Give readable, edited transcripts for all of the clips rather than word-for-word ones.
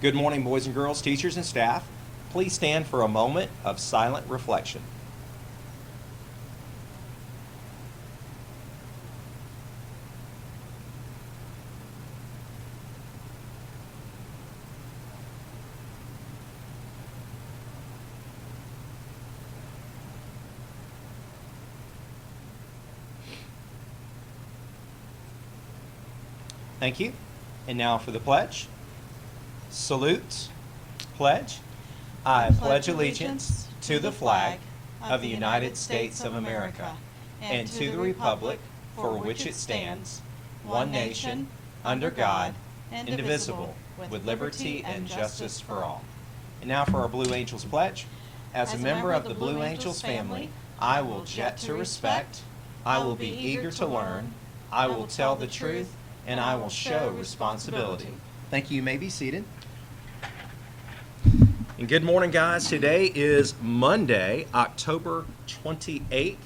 Good morning, boys and girls, teachers and staff. Please stand for a moment of silent reflection. Thank you. And now for the pledge. Salute. Pledge. I pledge allegiance to the flag of the United States of America and to the republic for which it stands, one nation, under God, indivisible, with liberty and justice for all. And now for our Blue Angels pledge. As a member of the Blue Angels family, I will jet to respect, I will be eager to learn, I will tell the truth, and I will show responsibility. Thank you. You may be seated. And good morning, guys. Today is Monday, October 28th,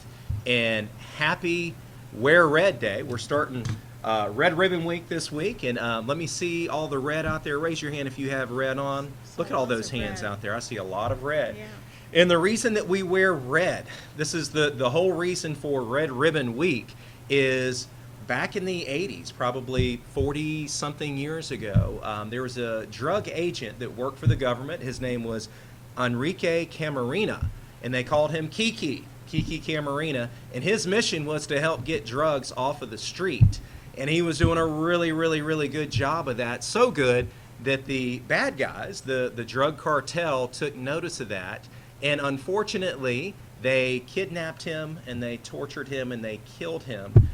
and happy Wear Red Day. We're starting Red Ribbon Week this week, and let me see all the red out there. Raise your hand if you have red on. Look at all those hands out there. I see a lot of red. Yeah. And the reason that we wear red, this is the whole reason for Red Ribbon Week, is back in the 80s, probably 40-something years ago, there was a drug agent that worked for the government. His name was Enrique Camarena, and they called him Kiki Camarena, and his mission was to help get drugs off of the street. And he was doing a really good job of that, so good that the bad guys, the drug cartel, took notice of that, and unfortunately, they kidnapped him, and they tortured him, and they killed him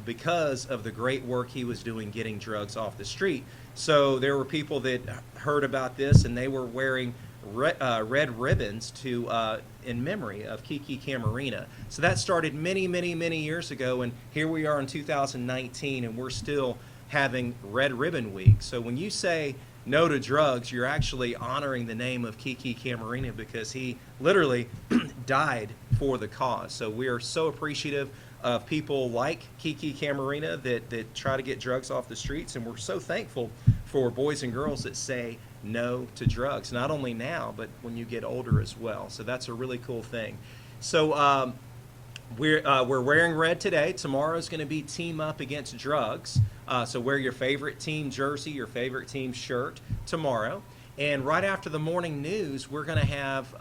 because of the great work he was doing getting drugs off the street. So there were people that heard about this, and they were wearing red ribbons to in memory of Kiki Camarena. So that started many years ago, and here we are in 2019, and we're still having Red Ribbon Week. So when you say no to drugs, you're actually honoring the name of Kiki Camarena because he literally died for the cause. So we are so appreciative of people like Kiki Camarena that try to get drugs off the streets, and we're so thankful for boys and girls that say no to drugs, not only now, but when you get older as well. So that's a really cool thing. So we're wearing red today. Tomorrow is going to be Team Up Against Drugs. So wear your favorite team jersey, your favorite team shirt tomorrow. And right after the morning news, we're going to have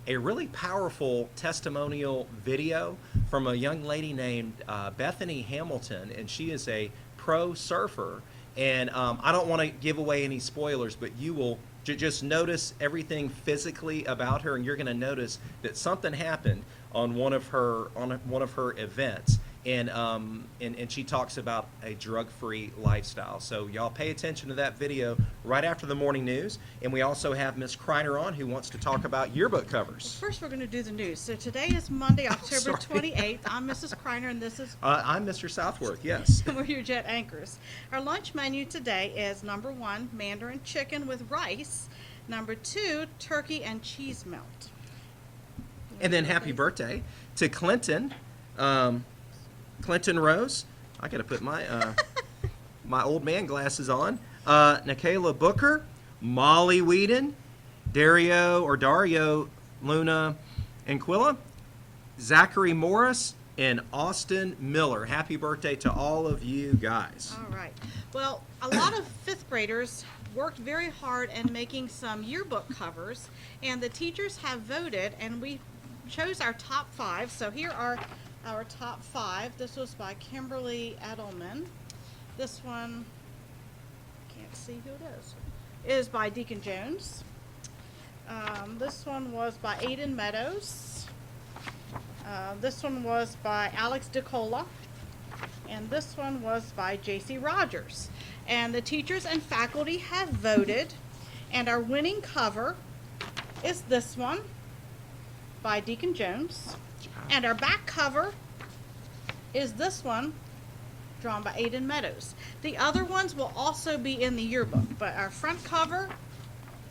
a really powerful testimonial video from a young lady named Bethany Hamilton, and she is a pro surfer. And I don't want to give away any spoilers, but you will just notice everything physically about her, and you're going to notice that something happened on one of her events, and she talks about a drug-free lifestyle. So y'all pay attention to that video right after the morning news. And we also have Miss Kreiner on, who wants to talk about yearbook covers. First, we're going to do the news. So today is Monday, October 28th. I'm Mrs. Kreiner, and this is I'm Mr. Southworth. Yes. We're your jet anchors. Our lunch menu today is number 1, Mandarin chicken with rice. Number 2, turkey and cheese melt. And then happy birthday to Clinton. Clinton Rose. I got to put my my old man glasses on. Nikayla Booker, Molly Whedon, Dario Luna Anquilla, Zachary Morris, and Austin Miller. Happy birthday to all of you guys. All right. Well, a lot of 5th graders worked very hard in making some yearbook covers, and the teachers have voted, and we chose our top 5. So here are our top 5. This was by Kimberly Edelman. This one, can't see who it is by Deacon Jones. This one was by Aiden Meadows. This one was by Alex DeCola. And this one was by J.C. Rogers. And the teachers and faculty have voted. And our winning cover is this one by Deacon Jones. And our back cover is this one, drawn by Aiden Meadows. The other ones will also be in the yearbook, but our front cover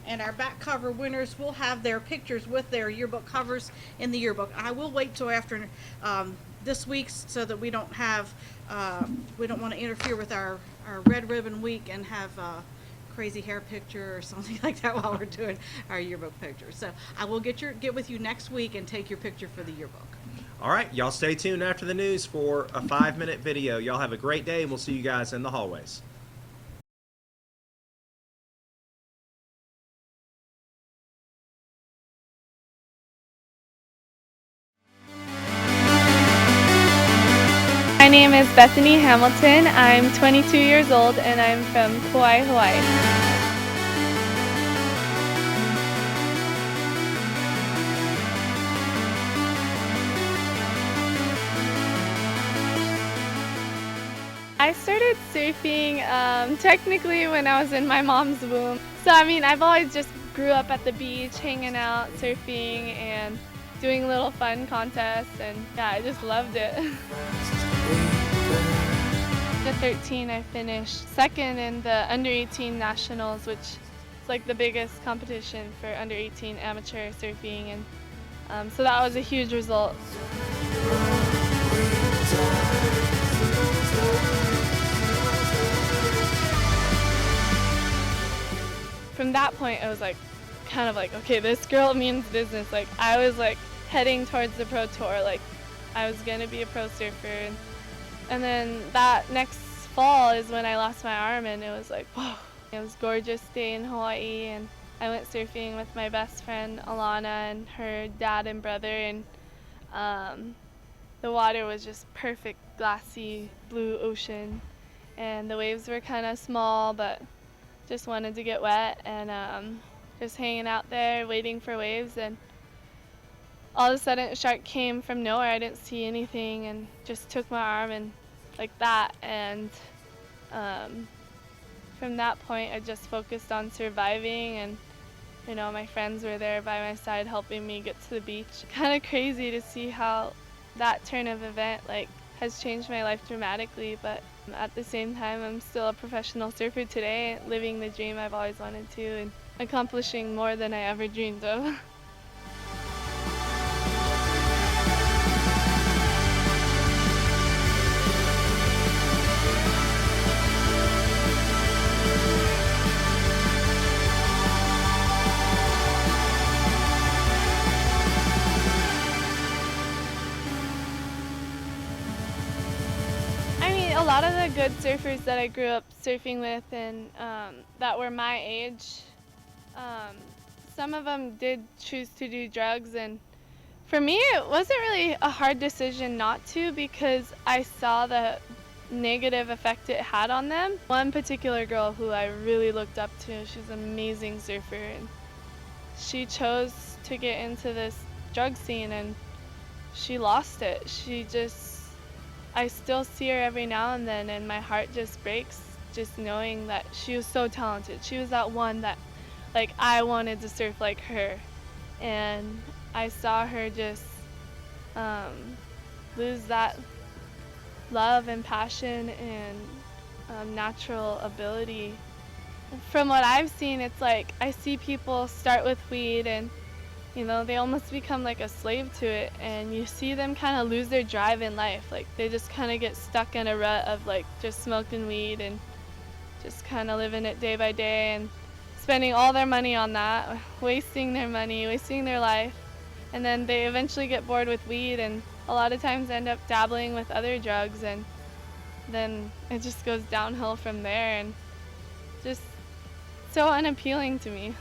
and our back cover winners will have their pictures with their yearbook covers in the yearbook. I will wait till after this week's so that we don't have, we don't want to interfere with our Red Ribbon Week and have crazy hair picture or something like that while we're doing our yearbook picture. So I will get with you next week and take your picture for the yearbook. All right, y'all stay tuned after the news for a 5-minute video. Y'all have a great day, and we'll see you guys in the hallways. My name is Bethany Hamilton. I'm 22 years old and I'm from Kauai, Hawaii. I started surfing technically when I was in my mom's womb. So I mean, I've always just grew up at the beach, hanging out, surfing, and doing little fun contests, and yeah, I just loved it. At 13, I finished second in the under 18 nationals, which is like the biggest competition for under 18 amateur surfing, and so that was a huge result. From that point, I was like, kind of like, okay, this girl means business. Like, I was like heading towards the pro tour, like I was gonna be a pro surfer. And then that next fall is when I lost my arm, and it was like, whoa. It was a gorgeous day in Hawaii, and I went surfing with my best friend Alana and her dad and brother, and the water was just perfect, glassy blue ocean, and the waves were kind of small, but just wanted to get wet, and just hanging out there waiting for waves, and all of a sudden a shark came from nowhere. I didn't see anything and just took my arm and like that, and from that point I just focused on surviving, and you know, my friends were there by my side helping me get to the beach. Kind of crazy to see how that turn of event like has changed my life dramatically, but at the same time I'm still a professional surfer today, living the dream I've always wanted to and accomplishing more than I ever dreamed of. A lot of the good surfers that I grew up surfing with and that were my age, some of them did choose to do drugs, and for me it wasn't really a hard decision not to, because I saw the negative effect it had on them. One particular girl who I really looked up to, she's an amazing surfer, and she chose to get into this drug scene and she lost it. I still see her every now and then, and my heart just breaks just knowing that she was so talented. She was that one that, like, I wanted to surf like her. And I saw her just lose that love and passion and natural ability. From what I've seen, it's like I see people start with weed and you know, they almost become like a slave to it, and you see them kind of lose their drive in life. Like they just kind of get stuck in a rut of like just smoking weed and just kind of living it day by day and spending all their money on that, wasting their money, wasting their life. And then they eventually get bored with weed and a lot of times end up dabbling with other drugs, and then it just goes downhill from there, and just so unappealing to me.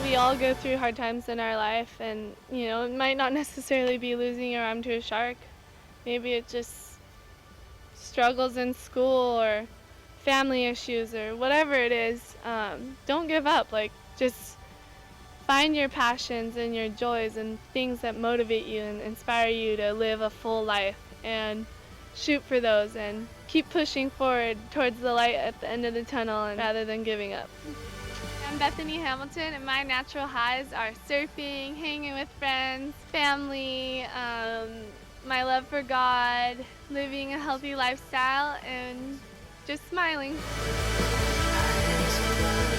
We all go through hard times in our life, and you know, it might not necessarily be losing your arm to a shark. Maybe it just struggles in school or family issues or whatever it is. Don't give up. Like, just find your passions and your joys and things that motivate you and inspire you to live a full life, and shoot for those and keep pushing forward towards the light at the end of the tunnel, and rather than giving up. I'm Bethany Hamilton, and my natural highs are surfing, hanging with friends, family, my love for God, living a healthy lifestyle, and just smiling. I